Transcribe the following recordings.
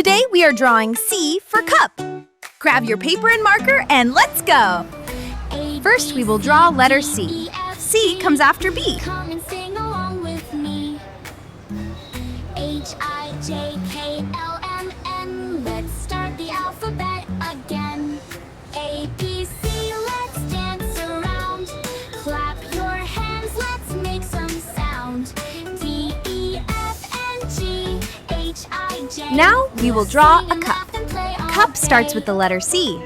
Today we are drawing C for cup. Grab your paper and marker and let's go! First we will draw letter C. C comes after B. Come and sing along with me. H-I-J-K-L-M-N. Let's start the alphabet again. A-B-C, let's dance around. Clap your hands, let's make some sound. D-E-F-N-G-H-I-J. Now we will draw a cup. Cup starts with the letter C.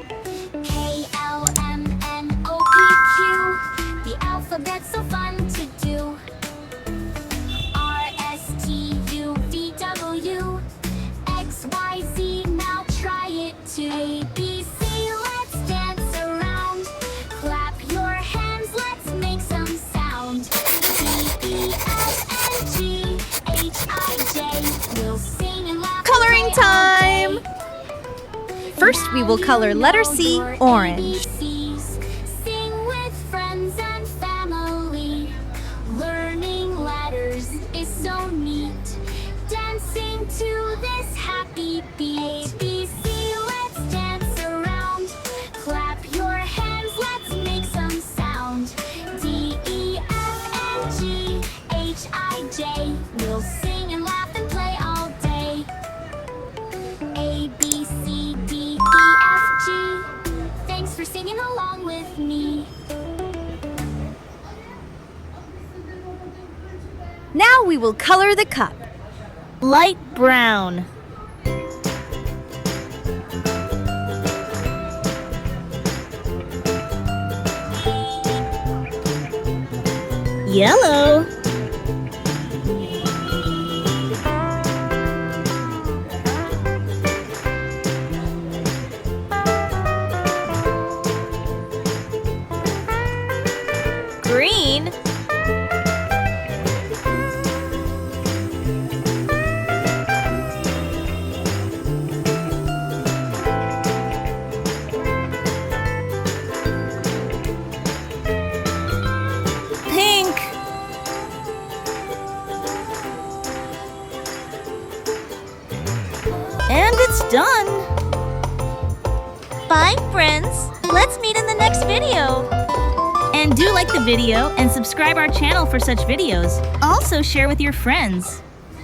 K-L-M-N-O-P-Q. The alphabet's so fun to do. R-S-T-U-V-W. X-Y-Z, now try it too. A-B-C, let's dance around. Clap your hands, let's make some sound. D-E-F-N-G-H-I-J. We'll sing and laugh. Coloring time! First we will color letter C orange. Sing with friends and family. Learning letters is so neat. Dancing to this happy beat. A-B-C, let's dance around. Clap your hands, let's make some sound. D-E-F-N-G-H-I-J. We'll sing and laugh and play all day. A-B-C-D-E-F-G. Thanks for singing along with me. Now we will color the cup. Light brown. Yellow. Green. Pink. And it's done. Bye, friends. Let's meet in the next video. And do like the video and subscribe our channel for such videos. Also share with your friends.